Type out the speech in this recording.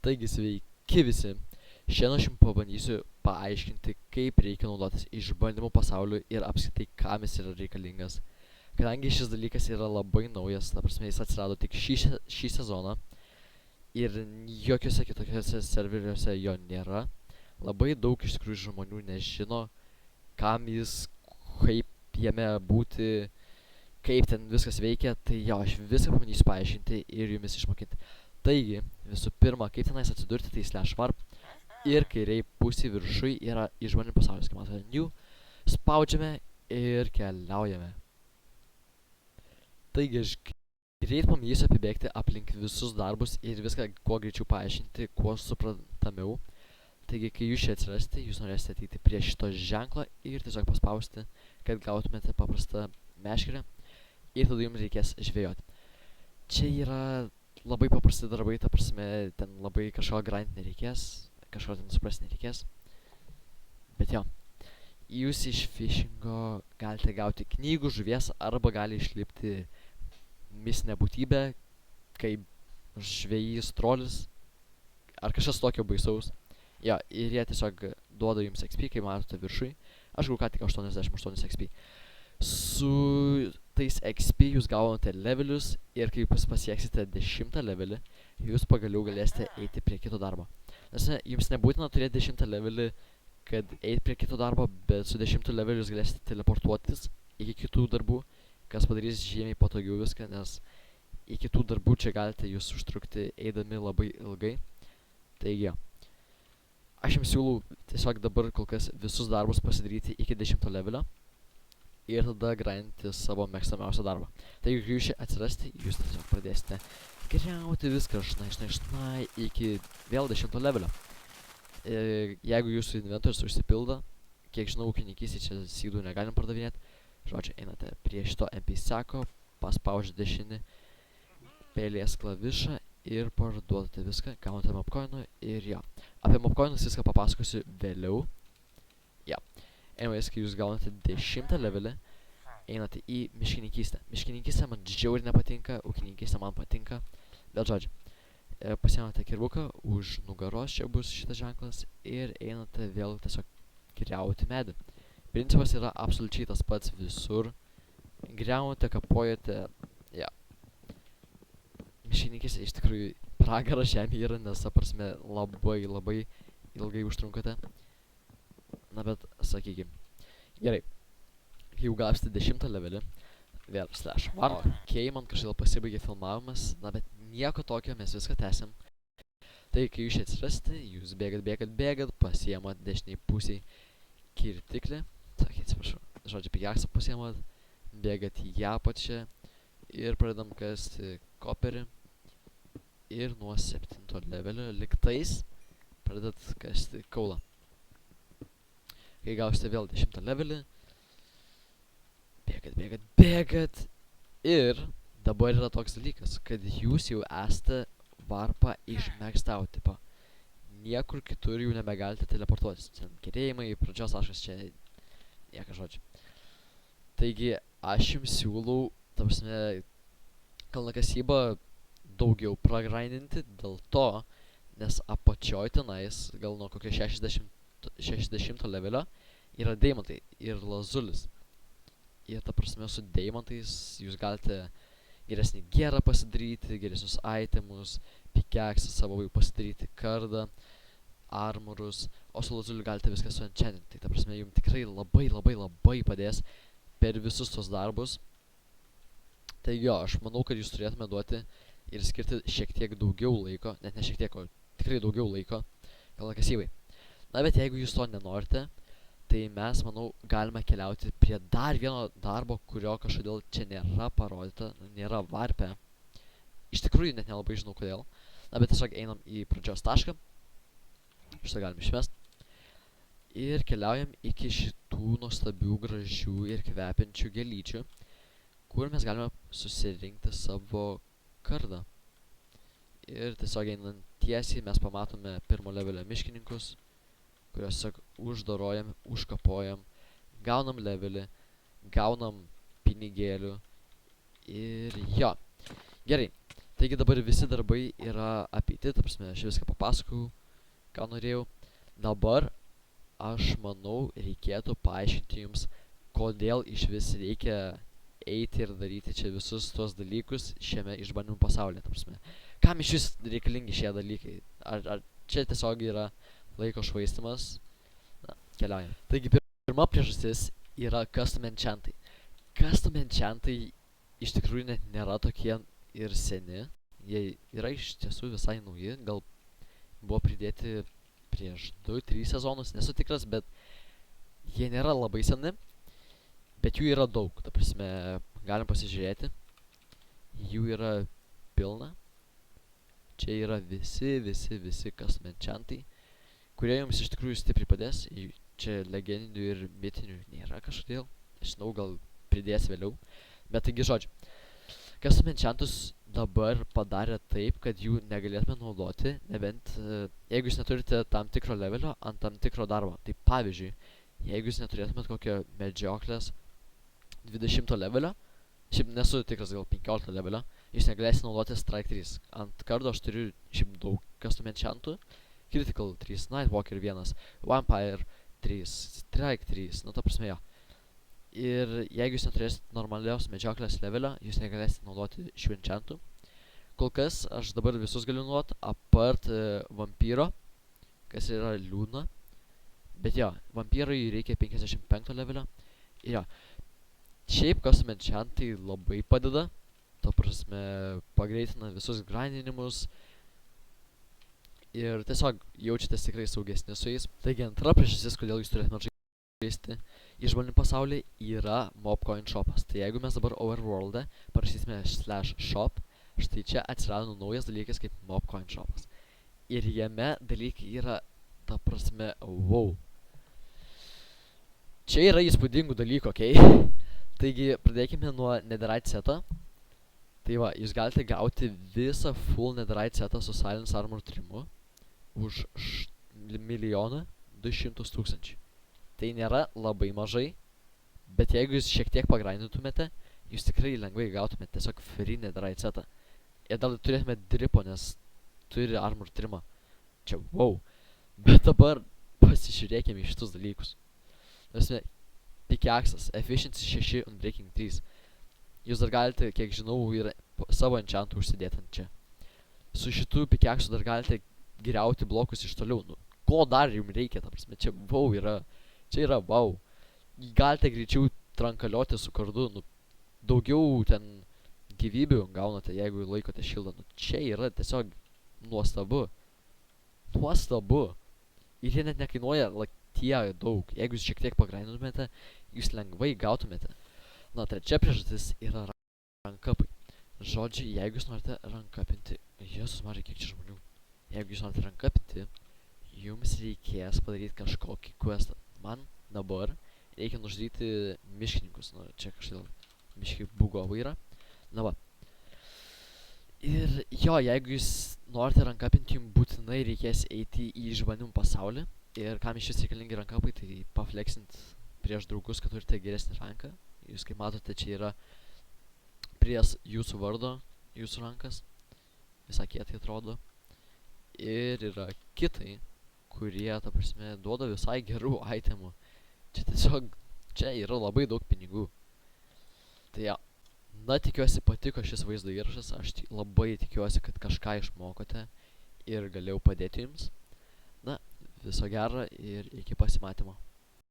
Taigi sveiki visi. Šiandien aš jums pabandysiu paaiškinti, kaip reikia naudotis išbandymų pasauliu ir apskritai kam jis yra reikalingas. Kadangi šis dalykas yra labai naujas, ta prasme jis atsirado tik šį sezoną ir jokiuose kitokiuose serveriuose jo nėra. Labai daug iš tikrųjų žmonių nežino, kam jis, kaip jame būti, kaip ten viskas veikia, tai jo, aš viską pabandysiu paaiškinti ir jumis išmokinti. Taigi, visų pirma, kaip tenais atsidurti, tai /warp ir kairiai pusėje viršui yra išbandymų pasaulis, kaip matote, new, spaudžiame ir keliaujame. Taigi, aš greit pabandysiu apibėgti aplink visus darbus ir viską kuo greičiau paaiškinti, kuo suprantamiau. Taigi, kai jūs čia atsirasite, jūs norėsite ateiti prie šito ženklo ir tiesiog paspausti, kad gautumėte paprastą meškerę ir tada jums reikės žvejoti. Čia yra labai paprasti darbai, ta prasme, ten labai kažko grind nereikės, kažko ten suprasti nereikės. Bet jo, jūs iš fishingo galite gauti knygų, žuvies arba gali išlipti mistinė būtybė, kaip žvejys trolis ar kažkas tokio baisaus. Jo, ir jie tiesiog duoda jums XP, kaip matote viršui. Aš gau ką tik 88 XP. Su tais XP jūs gaunate levelius ir kai jūs pasieksite 10 levelį, jūs pagaliau galėsite eiti prie kito darbo. Nes jums nebūtina turėti 10 levelį, kad eiti prie kito darbo, bet su 10 leveliu jūs galėsite teleportuotis iki kitų darbų, kas padarys žymiai patogiau viską, nes iki tų darbų čia galite jūs užtrukti eidami labai ilgai. Taigi, aš jums siūlau tiesiog dabar kol kas visus darbus pasidaryti iki 10 levelio ir tada grindinti savo mėgstamiausią darbą. Taigi, kai jūs čia atsirasti, jūs tiesiog pradėsite griauti viską šnai iki vėl 10 levelio. Jeigu jūsų inventorius užsipildo, kiek žinau, ūkininkystėje čia sydų negalim pardavinėti, žodžiu, einate prie šito NPC-ko, paspaudžiate dešinį pelės klavišą ir parduodate viską, gaunate mobcoinų ir jo. Apie mobcoinus viską papasakosiu vėliau. Ja. Anyways, kai jūs gaunate 10 levelį, einate į miškininkystę. Miškininkystė man žiauriai nepatinka, ūkininkystė man patinka. Bet žodžiu, pasiemate kirvuką, už nugaros čia bus šitas ženklas ir einate vėl tiesiog griauti medį. Principas yra absoliučiai tas pats visur. Griaunate, kapojate, ja. Miškininkystė iš tikrųjų pragaras žemė yra, nes, ta prasme, labai ilgai užtrunkate. Na bet, sakykim. Gerai. Kai jau gavsite 10 levelį, vėl /warp. Okei, man kažkaip pasibaigė filmavimas, na bet nieko tokio, mes viską tęsim. Tai kai jūs čia atsirasite, jūs bėgat, pasiemat dešiniai pusiai kirtiklį, atsiprašau, žodžiu, pikaksą pasiemat, bėgat į ją pačią ir pradedam kasti koperį ir nuo 7 levelio liktais pradedat kasti kaulą. Kai gausite vėl 10 levelį, bėgat ir dabar yra toks dalykas, kad jūs jau esate varpą išmėgstau tipo. Niekur kitur jau nebegalite teleportuotis. Ten gerėjimai, pradžios taškas čia nieka žodžiu. Taigi aš jums siūlau, ta prasme, kalnakasybą daugiau pragrindinti dėl to, nes apačioj tenais, gal nuo kokio 60 levelio, yra deimantai ir lazulis. Ir ta prasme su deimantais jūs galite geresnį gerą pasidaryti, geresnius itemus, pikeksą savo jau pasidaryti, kardą, armorus, o su lazuliu galite viską suenchantinti. Tai ta prasme jums tikrai labai padės per visus tos darbus. Taigi jo, aš manau, kad jūs turėtume duoti ir skirti šiek tiek daugiau laiko, net ne šiek tiek, o tikrai daugiau laiko kalnakasybai. Na bet jeigu jūs to nenorite, tai mes, manau, galime keliauti prie dar vieno darbo, kurio kažkodėl čia nėra parodyta, nėra varpe. Iš tikrųjų net nelabai žinau kodėl. Na bet tiesiog einam į pradžios tašką. Šitą galim išmest. Ir keliaujam iki šitų nuostabių, gražių ir kvepiančių gėlyčių, kur mes galime susirinkti savo kardą. Ir tiesiog einant tiesiai mes pamatome pirmo levelio miškininkus, kuriuos tiesiog uždorojam, užkapojam, gaunam levelį, gaunam pinigėlių ir jo. Gerai, Taigi dabar visi darbai yra apeiti, ta prasme, aš viską papasakau, ką norėjau. Dabar aš manau reikėtų paaiškinti jums, kodėl iš vis reikia eiti ir daryti čia visus tuos dalykus šiame išbandymų pasaulyje, ta prasme. Kam iš vis reikalingi šie dalykai? Ar čia tiesiog yra laiko švaistimas? Na, keliaujam. Taigi pirma priežastis yra custom enchantai. Custom enchantai iš tikrųjų net nėra tokie ir seni. Jie yra iš tiesų visai nauji, gal buvo pridėti prieš 2-3 sezonus, nesu tikras, bet jie nėra labai seni, bet jų yra daug, ta prasme, galim pasižiūrėti, jų yra pilna, čia yra visi custom enchantai, kurie jums iš tikrųjų stipriai padės, čia legendinių ir mitinių nėra kažkodėl, žinau, gal pridės vėliau, bet taigi žodžiu, custom enchantus dabar padarė taip, kad jų negalėtume naudoti, nebent jeigu jūs neturite tam tikro levelio ant tam tikro darbo. Tai pavyzdžiui, jeigu jūs neturėtumėt kokio medžioklės 20 levelio, šiaip nesu tikras, gal 15 levelio, jūs negalėsite naudoti Strike 3. Ant kardo aš turiu šiaip daug custom enchantų, Critical 3, Nightwalker 1, Vampire 3, Strike 3, nu ta prasme jo. Ir jeigu jūs neturėsit normalios medžioklės levelio, jūs negalėsite naudoti šių enchantų. Kol kas aš dabar visus galiu naudoti, apart vampyro, kas yra liūdna. Bet jo, vampyrui reikia 55 levelio. Ir jo, šiaip custom enchantai labai padeda. To prasme, pagreitina visus grindinimus. Ir tiesiog jaučiatės tikrai saugesni su jais. Taigi antra priežastis, kodėl jūs turėtumėte žaisti išbandymų pasaulyje, yra Mobcoin shopas. Tai jeigu mes dabar overworld'e parašysime /shop, štai čia atsirado naujas dalykas kaip Mobcoin shopas. Ir jame dalykai yra, ta prasme, wow. Čia yra įspūdingų dalykų, okei? Taigi, pradėkime nuo Netherite setą. Tai va, jūs galite gauti visą full Netherite setą su Silence Armor trimu už 1,200,000. Tai nėra labai mažai, bet jeigu jūs šiek tiek pagrindintumėte, jūs tikrai lengvai gautumėte tiesiog free Netherite setą. Ir dar turėtumėte dripo, nes turi armor trimą. Čia wow. Bet dabar pasižiūrėkime į šitus dalykus. Tarsi, pickaxes, efficiency 6 und breaking 3. Jūs dar galite, kiek žinau, ir savo enchantų užsidėti ant čia. Su šitų pickaxu dar galite griauti blokus iš toliau. Nu, ko dar jums reikia, ta prasme, čia wow yra. Čia yra wow. Galite greičiau trankalioti su kardu, nu, daugiau ten gyvybių gaunate, jeigu laikote šildą. Nu, čia yra tiesiog nuostabu. Nuostabu. Ir jie net nekainuoja tiek daug. Jeigu jūs šiek tiek pagrindintumėte, jūs lengvai gautumėte. Na, trečia priežastis yra rankapai. Žodžiu, jeigu jūs norite rankapinti, Jėzus Marija, kiek čia žmonių. Jeigu jūs norite rankapinti, jums reikės padaryti kažkokį questą. Man dabar reikia nužudyti miškininkus. Nu, čia kažkaip miškiai bugovai yra. Na va. Ir jo, jeigu jūs norite rankapinti, jums būtinai reikės eiti į išbandymų pasaulį. Ir kam iš vis reikalingi rankapai, tai pafleksint prieš draugus, kad turite geresnį ranką. Jūs kaip matote, čia yra pries jūsų vardo, jūsų rankas. Visai kietai atrodo. Ir yra kitai, kurie, ta prasme, duoda visai gerų itemų. Čia tiesiog, čia yra labai daug pinigų. Tai ja, na, tikiuosi patiko šis vaizdo įrašas, aš labai tikiuosi, kad kažką išmokote ir galėjau padėti jums. Na, viso gero ir iki pasimatymo.